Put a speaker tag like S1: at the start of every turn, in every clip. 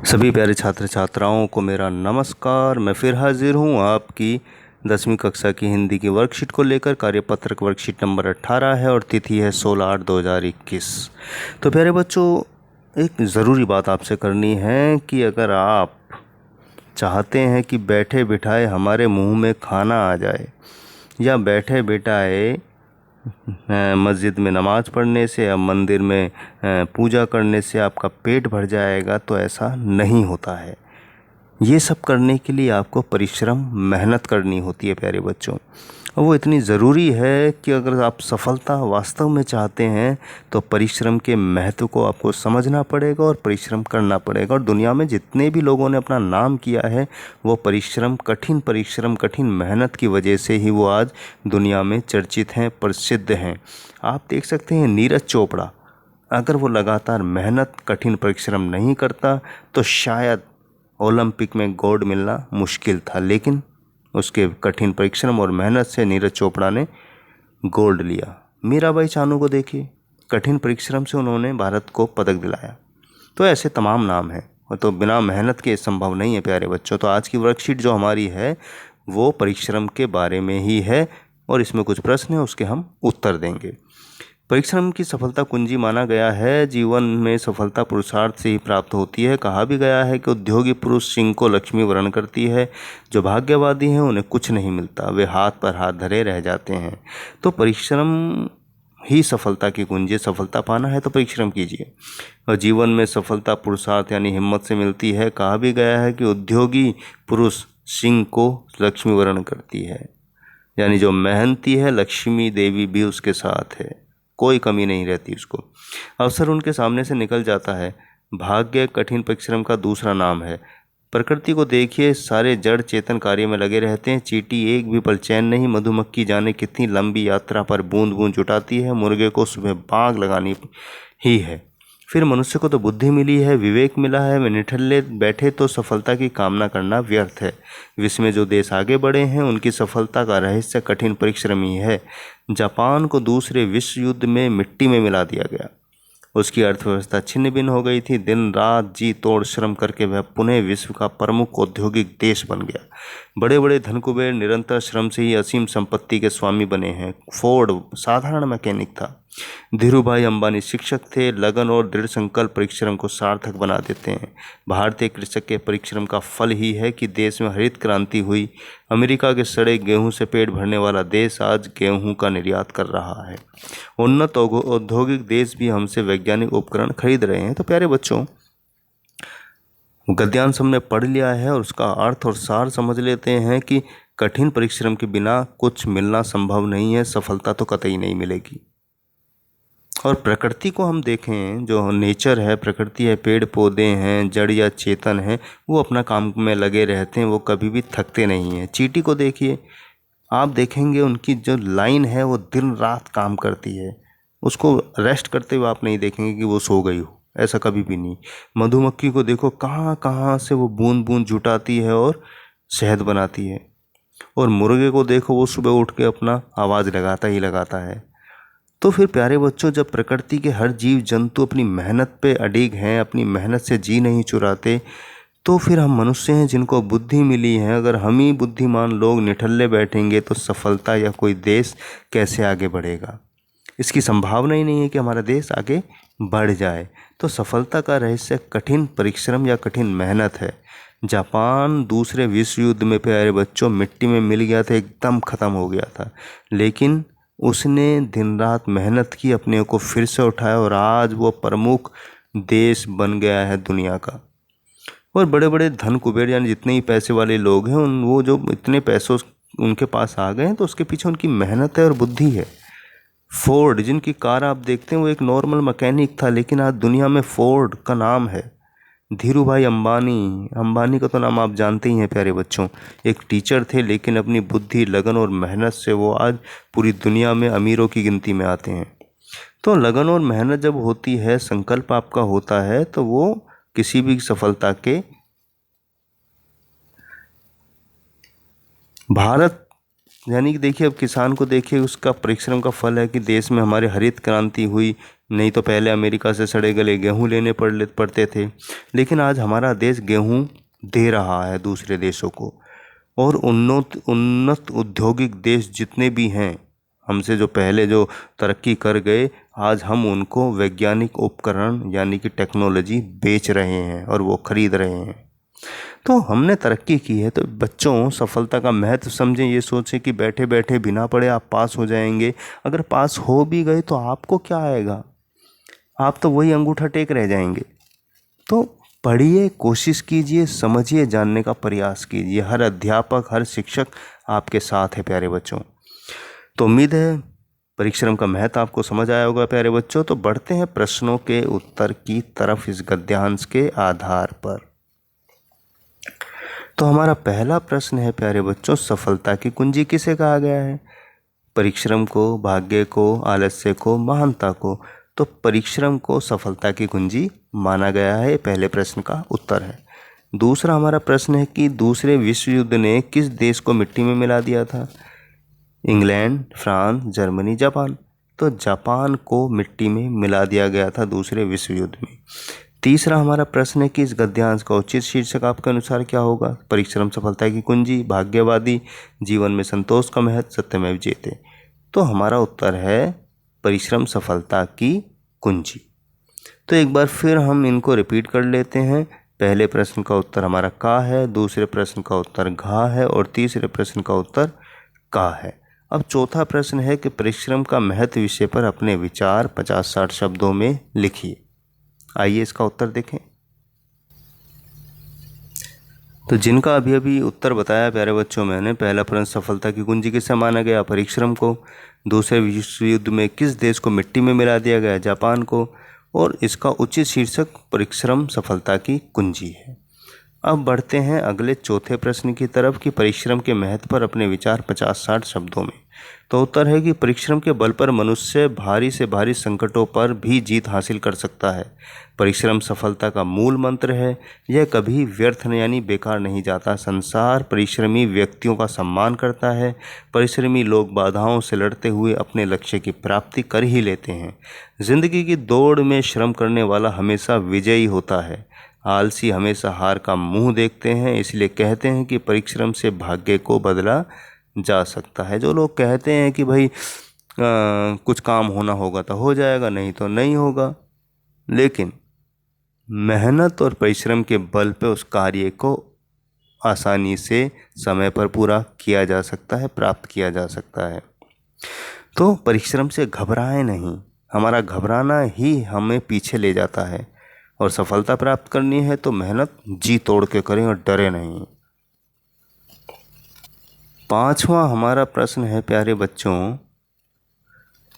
S1: सभी प्यारे छात्र छात्राओं को मेरा नमस्कार। मैं फिर हाजिर हूँ आपकी 10वीं कक्षा की हिंदी की वर्कशीट को लेकर। कार्यपत्रक वर्कशीट नंबर 18 है और तिथि है 16/8/2021। तो प्यारे बच्चों, एक ज़रूरी बात आपसे करनी है कि अगर आप चाहते हैं कि बैठे बिठाए हमारे मुंह में खाना आ जाए या बैठे बिठाए मस्जिद में नमाज़ पढ़ने से या मंदिर में पूजा करने से आपका पेट भर जाएगा, तो ऐसा नहीं होता है। ये सब करने के लिए आपको परिश्रम, मेहनत करनी होती है प्यारे बच्चों। और वो इतनी ज़रूरी है कि अगर आप सफलता वास्तव में चाहते हैं तो परिश्रम के महत्व को आपको समझना पड़ेगा और परिश्रम करना पड़ेगा। और दुनिया में जितने भी लोगों ने अपना नाम किया है वो परिश्रम, कठिन मेहनत की वजह से ही वो आज दुनिया में चर्चित हैं, प्रसिद्ध हैं। आप देख सकते हैं नीरज चोपड़ा, अगर वो लगातार मेहनत, कठिन परिश्रम नहीं करता तो शायद ओलंपिक में गोल्ड मिलना मुश्किल था, लेकिन उसके कठिन परिश्रम और मेहनत से नीरज चोपड़ा ने गोल्ड लिया। मीराबाई चानू को देखिए, कठिन परिश्रम से उन्होंने भारत को पदक दिलाया। तो ऐसे तमाम नाम हैं, और तो बिना मेहनत के संभव नहीं है प्यारे बच्चों। तो आज की वर्कशीट जो हमारी है वो परिश्रम के बारे में ही है और इसमें कुछ प्रश्न हैं, उसके हम उत्तर देंगे। परिश्रम की सफलता कुंजी माना गया है। जीवन में सफलता पुरुषार्थ से ही प्राप्त होती है। कहा भी गया है कि उद्योगी पुरुष सिंह को लक्ष्मी वरण करती है। जो भाग्यवादी हैं उन्हें कुछ नहीं मिलता, वे हाथ पर हाथ धरे रह जाते हैं। तो परिश्रम ही सफलता की कुंजी। सफलता पाना है तो परिश्रम कीजिए। और जीवन में सफलता पुरुषार्थ यानी हिम्मत से मिलती है। कहा भी गया है कि उद्योगी पुरुष सिंह को लक्ष्मी वरण करती है, यानी जो मेहनती है लक्ष्मी देवी भी उसके साथ है, कोई कमी नहीं रहती उसको। अवसर उनके सामने से निकल जाता है। भाग्य कठिन परिश्रम का दूसरा नाम है। प्रकृति को देखिए, सारे जड़ चेतन कार्य में लगे रहते हैं। चींटी एक भी पल चैन नहीं। मधुमक्खी जाने कितनी लंबी यात्रा पर बूंद बूंद जुटाती है। मुर्गे को सुबह बाग लगानी ही है। फिर मनुष्य को तो बुद्धि मिली है, विवेक मिला है। वे निठल्ले बैठे तो सफलता की कामना करना व्यर्थ है। विश्व में जो देश आगे बढ़े हैं उनकी सफलता का रहस्य कठिन परिश्रम ही है। जापान को दूसरे विश्व युद्ध में मिट्टी में मिला दिया गया। उसकी अर्थव्यवस्था छिन्न भिन्न हो गई थी। दिन रात जी तोड़ श्रम करके वह पुनः विश्व का प्रमुख औद्योगिक देश बन गया। बड़े बड़े धनकुबेर निरंतर श्रम से ही असीम संपत्ति के स्वामी बने हैं। फोर्ड साधारण मैकेनिक था। धीरूभाई अंबानी शिक्षक थे। लगन और दृढ़ संकल्प परिश्रम को सार्थक बना देते हैं। भारतीय कृषक के परिश्रम का फल ही है कि देश में हरित क्रांति हुई। अमेरिका के सड़े गेहूं से पेट भरने वाला देश आज गेहूं का निर्यात कर रहा है। उन्नत औद्योगिक देश भी हमसे वैज्ञानिक उपकरण खरीद रहे हैं। तो प्यारे बच्चों, गद्यांश हमने पढ़ लिया है और उसका अर्थ और सार समझ लेते हैं कि कठिन परिश्रम के बिना कुछ मिलना संभव नहीं है। सफलता तो कतई नहीं मिलेगी। और प्रकृति को हम देखें, जो नेचर है, प्रकृति है, पेड़ पौधे हैं, जड़ या चेतन है, वो अपना काम में लगे रहते हैं, वो कभी भी थकते नहीं हैं। चींटी को देखिए, आप देखेंगे उनकी जो लाइन है वो दिन रात काम करती है। उसको रेस्ट करते हुए आप नहीं देखेंगे कि वो सो गई हो, ऐसा कभी भी नहीं। मधुमक्खी को देखो, कहाँ कहाँ से वो बूंद बूंद जुटाती है और शहद बनाती है। और मुर्गे को देखो, वो सुबह उठ के अपना आवाज़ लगाता ही लगाता है। तो फिर प्यारे बच्चों, जब प्रकृति के हर जीव जंतु अपनी मेहनत पे अडिग हैं, अपनी मेहनत से जी नहीं चुराते, तो फिर हम मनुष्य हैं जिनको बुद्धि मिली है। अगर हम ही बुद्धिमान लोग निठल्ले बैठेंगे तो सफलता या कोई देश कैसे आगे बढ़ेगा? इसकी संभावना ही नहीं है कि हमारा देश आगे बढ़ जाए। तो सफलता का रहस्य कठिन परिश्रम या कठिन मेहनत है। जापान दूसरे विश्व युद्ध में प्यारे बच्चों मिट्टी में मिल गया था, एकदम ख़त्म हो गया था, लेकिन उसने दिन रात मेहनत की, अपने को फिर से उठाया और आज वो प्रमुख देश बन गया है दुनिया का। और बड़े बड़े धन कुबेर यानी जितने ही पैसे वाले लोग हैं, वो जो इतने पैसों उनके पास आ गए हैं तो उसके पीछे उनकी मेहनत है और बुद्धि है। फोर्ड, जिनकी कार आप देखते हैं, वो एक नॉर्मल मैकेनिक था, लेकिन आज दुनिया में फोर्ड का नाम है। धीरूभाई अंबानी का तो नाम आप जानते ही हैं प्यारे बच्चों। एक टीचर थे, लेकिन अपनी बुद्धि, लगन और मेहनत से वो आज पूरी दुनिया में अमीरों की गिनती में आते हैं। तो लगन और मेहनत जब होती है, संकल्प आपका होता है, तो वो किसी भी सफलता के भारत यानी कि देखिए, अब किसान को देखिए, उसका परिश्रम का फल है कि देश में हमारे हरित क्रांति हुई। नहीं तो पहले अमेरिका से सड़े गले गेहूं लेने पड़ते थे, लेकिन आज हमारा देश गेहूं दे रहा है दूसरे देशों को। और उन्नत उन्नत औद्योगिक देश जितने भी हैं, हमसे जो पहले जो तरक्की कर गए, आज हम उनको वैज्ञानिक उपकरण यानी कि टेक्नोलॉजी बेच रहे हैं और वो खरीद रहे हैं। तो हमने तरक्की की है। तो बच्चों, सफलता का महत्व समझें। ये सोचें कि बैठे बैठे बिना पढ़े आप पास हो जाएंगे। अगर पास हो भी गए तो आपको क्या आएगा, आप तो वही अंगूठा टेक रह जाएंगे। तो पढ़िए, कोशिश कीजिए, समझिए, जानने का प्रयास कीजिए। हर अध्यापक, हर शिक्षक आपके साथ है प्यारे बच्चों। तो उम्मीद है परिश्रम का महत्व आपको समझ आया होगा प्यारे बच्चों। तो बढ़ते हैं प्रश्नों के उत्तर की तरफ इस गद्यांश के आधार पर। तो हमारा पहला प्रश्न है प्यारे बच्चों, सफलता की कुंजी किसे कहा गया है? परिश्रम को, भाग्य को, आलस्य को, महानता को। तो परिश्रम को सफलता की कुंजी माना गया है, पहले प्रश्न का उत्तर है। दूसरा हमारा प्रश्न है कि दूसरे विश्व युद्ध ने किस देश को मिट्टी में मिला दिया था? England, France, Germany, Japan. तो जापान को मिट्टी में मिला दिया गया था दूसरे विश्व युद्ध में। तीसरा हमारा प्रश्न है कि इस गद्यांश का उचित शीर्षक आपके अनुसार क्या होगा? परिश्रम सफलता की कुंजी, भाग्यवादी, जीवन में संतोष का महत्व, सत्यमेव जयते। तो हमारा उत्तर है परिश्रम सफलता की कुंजी। तो एक बार फिर हम इनको रिपीट कर लेते हैं। पहले प्रश्न का उत्तर हमारा का है, दूसरे प्रश्न का उत्तर घा है और तीसरे प्रश्न का उत्तर का है। अब चौथा प्रश्न है कि परिश्रम का महत्व विषय पर अपने विचार 50-60 शब्दों में लिखिए। आइए इसका उत्तर देखें। तो जिनका अभी अभी उत्तर बताया प्यारे बच्चों मैंने, पहला प्रश्न सफलता की कुंजी किसे माना गया? परिश्रम को। दूसरे विश्व युद्ध में किस देश को मिट्टी में मिला दिया गया? जापान को। और इसका उचित शीर्षक परिश्रम सफलता की कुंजी है। अब बढ़ते हैं अगले चौथे प्रश्न की तरफ कि परिश्रम के महत्व पर अपने विचार 50-60 शब्दों में। तो उत्तर है कि परिश्रम के बल पर मनुष्य भारी से भारी संकटों पर भी जीत हासिल कर सकता है। परिश्रम सफलता का मूल मंत्र है। यह कभी व्यर्थ यानी बेकार नहीं जाता। संसार परिश्रमी व्यक्तियों का सम्मान करता है। परिश्रमी लोग बाधाओं से लड़ते हुए अपने लक्ष्य की प्राप्ति कर ही लेते हैं। जिंदगी की दौड़ में श्रम करने वाला हमेशा विजयी होता है। आलसी हमेशा हार का मुंह देखते हैं। इसलिए कहते हैं कि परिश्रम से भाग्य को बदला जा सकता है। जो लोग कहते हैं कि भाई कुछ काम होना होगा तो हो जाएगा, नहीं तो नहीं होगा, लेकिन मेहनत और परिश्रम के बल पे उस कार्य को आसानी से समय पर पूरा किया जा सकता है, प्राप्त किया जा सकता है। तो परिश्रम से घबराएं नहीं। हमारा घबराना ही हमें पीछे ले जाता है। और सफलता प्राप्त करनी है तो मेहनत जी तोड़ के करें और डरे नहीं। पांचवा हमारा प्रश्न है प्यारे बच्चों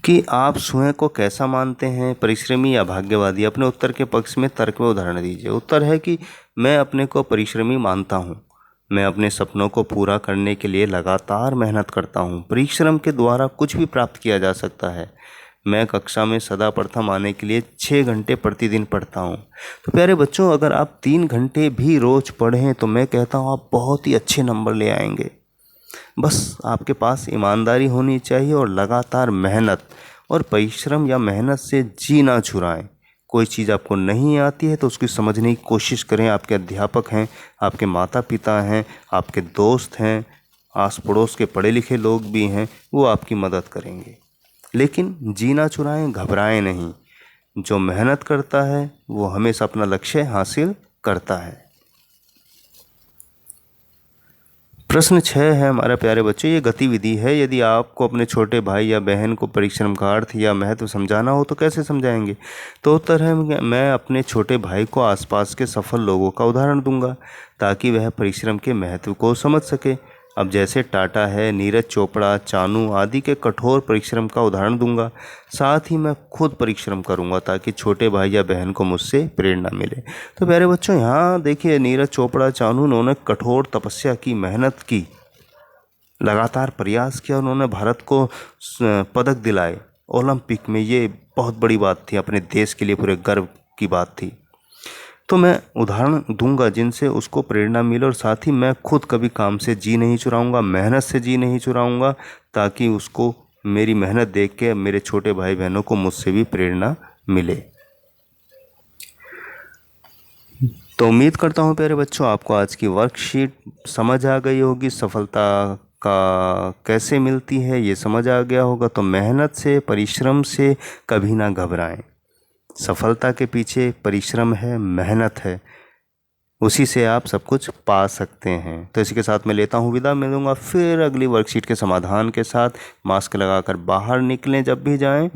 S1: कि आप स्वयं को कैसा मानते हैं, परिश्रमी या भाग्यवादी? अपने उत्तर के पक्ष में तर्क व उदाहरण दीजिए। उत्तर है कि मैं अपने को परिश्रमी मानता हूँ। मैं अपने सपनों को पूरा करने के लिए लगातार मेहनत करता हूँ। परिश्रम के द्वारा कुछ भी प्राप्त किया जा सकता है। मैं कक्षा में सदा प्रथम आने के लिए 6 घंटे प्रतिदिन पढ़ता हूँ। तो प्यारे बच्चों, अगर आप 3 घंटे भी रोज़ पढ़ें तो मैं कहता हूँ आप बहुत ही अच्छे नंबर ले आएंगे। बस आपके पास ईमानदारी होनी चाहिए और लगातार मेहनत और परिश्रम या मेहनत से जी ना छुड़ाएं। कोई चीज़ आपको नहीं आती है तो उसकी समझने की कोशिश करें। आपके अध्यापक हैं, आपके माता पिता हैं, आपके दोस्त हैं, आस पड़ोस के पढ़े लिखे लोग भी हैं, वो आपकी मदद करेंगे। लेकिन जीना चुराएं, घबराएं नहीं। जो मेहनत करता है वो हमेशा अपना लक्ष्य हासिल करता है। प्रश्न 6 है हमारा प्यारे बच्चों, ये गतिविधि है। यदि आपको अपने छोटे भाई या बहन को परिश्रम का अर्थ या महत्व समझाना हो तो कैसे समझाएंगे? तो उत्तर है मैं अपने छोटे भाई को आसपास के सफल लोगों का उदाहरण दूंगा ताकि वह परिश्रम के महत्व को समझ सके। अब जैसे टाटा है, नीरज चोपड़ा, चानू आदि के कठोर परिश्रम का उदाहरण दूंगा। साथ ही मैं खुद परिश्रम करूंगा ताकि छोटे भाई या बहन को मुझसे प्रेरणा मिले। तो प्यारे बच्चों, यहाँ देखिए नीरज चोपड़ा, चानू, उन्होंने कठोर तपस्या की, मेहनत की, लगातार प्रयास किया। उन्होंने भारत को पदक दिलाए ओलंपिक में। ये बहुत बड़ी बात थी, अपने देश के लिए पूरे गर्व की बात थी। तो मैं उदाहरण दूंगा जिनसे उसको प्रेरणा मिले और साथ ही मैं खुद कभी काम से जी नहीं चुराऊंगा, मेहनत से जी नहीं चुराऊंगा ताकि उसको मेरी मेहनत देख के मेरे छोटे भाई बहनों को मुझसे भी प्रेरणा मिले। तो उम्मीद करता हूँ प्यारे बच्चों आपको आज की वर्कशीट समझ आ गई होगी, सफलता का कैसे मिलती है ये समझ आ गया होगा। तो मेहनत से, परिश्रम से कभी ना घबराएं। सफलता के पीछे परिश्रम है, मेहनत है, उसी से आप सब कुछ पा सकते हैं। तो इसी के साथ मैं लेता हूँ विदा, मिलूंगा फिर अगली वर्कशीट के समाधान के साथ। मास्क लगाकर बाहर निकलें, जब भी जाएं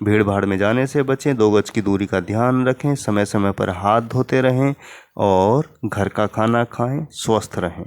S1: भीड़ भाड़ में जाने से बचें, 2 गज की दूरी का ध्यान रखें, समय समय पर हाथ धोते रहें और घर का खाना खाएं, स्वस्थ रहें।